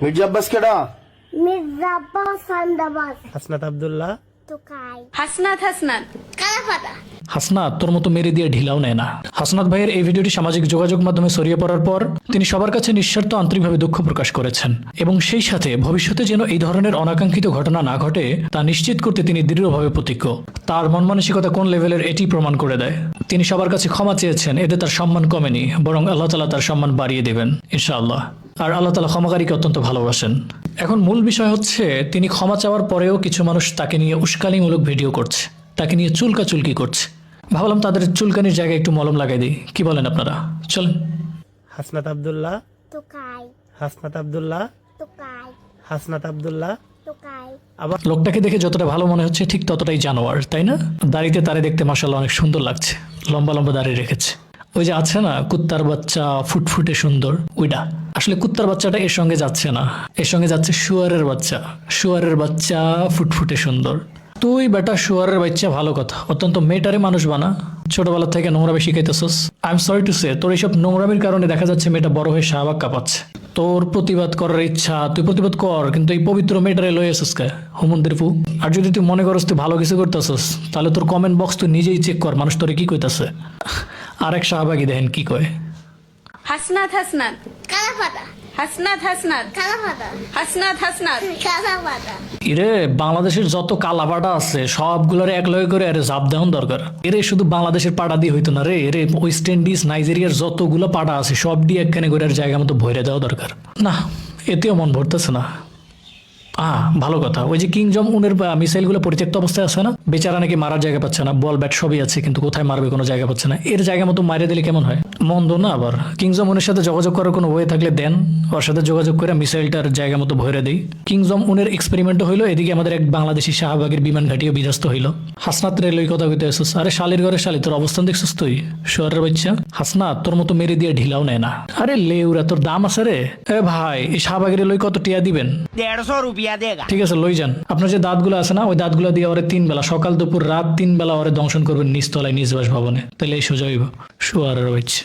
মির্জা আব্বাস কেডা? মির্জা আব্বাস সান্দাবাস হাসনাত আব্দুল্লাহ তোকাই হাসনাত কালাপাতা হাসনাত তোর মতো মেরে দিয়ে ঢিলাও নেয় না। হাসনাত ভাইয়ের এই ভিডিওটি সামাজিক যোগাযোগ মাধ্যমে ছড়িয়ে পড়ার পর তিনি সবার কাছে নিঃস্বার্থ আন্তরিকভাবে দুঃখ প্রকাশ করেছেন এবং সেই সাথে ভবিষ্যতে যেন এই ধরনের অনাকাঙ্ক্ষিত ঘটনা না ঘটে তা নিশ্চিত করতে তিনি দৃঢ়ভাবে প্রতিজ্ঞ। তার মন মানসিকতা কোন লেভেলের এটি প্রমাণ করে দেয়। তিনি সবার কাছে ক্ষমা চেয়েছেন, এতে তার সম্মান কমেনি, বরং আল্লাহ তাআলা তার সম্মান বাড়িয়ে দেবেন ইনশাআল্লাহ। আর আল্লাহ তাআলা ক্ষমাকারীকে অত্যন্ত ভালোবাসেন। এখন মূল বিষয় হচ্ছে তিনি ক্ষমা চাওয়ার পরেও কিছু মানুষ তাকে নিয়ে উস্কানিমূলক ভিডিও করছে, তাকে নিয়ে চুলকাচুলকি করছে। ভাবলাম তাদের চুলকানির জায়গায় একটু মলম লাগাই দিই, কি বলেন আপনারা? চলেন। হাসনাত আব্দুল্লাহ তোকাই হাসনাত আব্দুল্লাহ তোকাই হাসনাত আব্দুল্লাহ তোকাই আবার লোকটাকে দেখে যতটা ভালো মনে হচ্ছে ঠিক ততটাই জানোয়ার, তাই না? দাড়িতে তারে দেখতে মাশাআল্লাহ অনেক সুন্দর লাগছে, লম্বা লম্বা দাড়ি রেখেছে। ওই যে আছে না কুত্তার বাচ্চা ফুটফুটে সুন্দর, ওইটা আসলে কুত্তার বাচ্চাটা এর সঙ্গে যাচ্ছে না, এর সঙ্গে যাচ্ছে শুয়ারের বাচ্চা। শুয়ারের বাচ্চা ফুটফুটে সুন্দর। তুই বেটা শুয়ারের বাচ্চা, ভালো কথা, অত্যন্ত মেয়েটারে মানুষ বানা। ছোটবেলা থেকে নোংরামি শিখাইতেছস। I am sorry to say, তোর এইসব নোংরামির কারণে দেখা যাচ্ছে মেয়েটা বড় হয়ে শাহবাগ কাঁপাচ্ছে। তোর প্রতিবাদ করার ইচ্ছা, তুই প্রতিবাদ কর, কিন্তু এই পবিত্র মেয়েটারে লয়ে আসিস কে হুমন্দির ফু। আর যদি তুই মনে করস তুই ভালো কিছু করতেছস, তাহলে তোর কমেন্ট বক্স তুই নিজেই চেক কর, মানুষ তোরে কি কইতাছে। আরেক শাহবাগী দেখেন কি কয়। হাসনাত কালাপাতা কালাপাতা কালাপাতা ইরে বাংলাদেশের যত কালাপাটা আছে সবগুলোর এক লয় করে আরে জাপ দেওয়ান দরকার। এরে শুধু বাংলাদেশের পাটা দিয়ে হইতো না রে, এরে ওয়েস্ট ইন্ডিজ নাইজেরিয়ার যতগুলো পাটা আছে সব দিয়ে একখানে করে আর জায়গা মতো ভরে দেওয়া দরকার। না, এতেও মন ভরতেছে না। ভালো কথা, ওই যে কিং জং উনের মিসাইলগুলো পরিত্যক্ত অবস্থায় আছে না, বেচারা নাকি মারার জায়গা পাচ্ছে না, বল ব্যাট সবই আছে কিন্তু কোথায় মারবে কোনো জায়গা পাচ্ছে না। এর জায়গা মতো মারিয়ে দিলে কেমন হয়? মন্দ না। আবার কিং জং উনের সাথে যোগাযোগ করার কোনো ওয়ে থাকলে দেন, ওর সাথে যোগাযোগ করে মিসাইলটার জায়গা মতো ভরে দেই। কিং জং উনের এক্সপেরিমেন্টও হইলো, এদিকে আমাদের এক বাংলাদেশি শাহবাগের বিমান ঘাটিও বিধ্বস্ত হইলো। হাসনাত রেলওই কথা কইতে আসছিস? আরে শালির ঘরে শালি, তোর অবস্থান দেখছিস তুই শহরের বাচ্চা? হাসনাত তোর মতো মেরে দিয়ে ঢিলাও নেয় না। আরে লেউরা, তোর দাম আছে রে। এ ভাই, এই শাহবাগের রেলওই কত টিয়া দিবেন? 150 रुपया देगा। ঠিক আছে লই যান। আপনার যে দাঁতগুলো আছে না, ওই দাঁতগুলো দিয়ে ওরে 3 বেলা, সকাল দুপুর রাত 3 বেলা ওরে দংশন করবেন নিচতলায় নিজ বাসভবনে, তাহলে এই সোজা হইব। শুয়ারের বাচ্চা।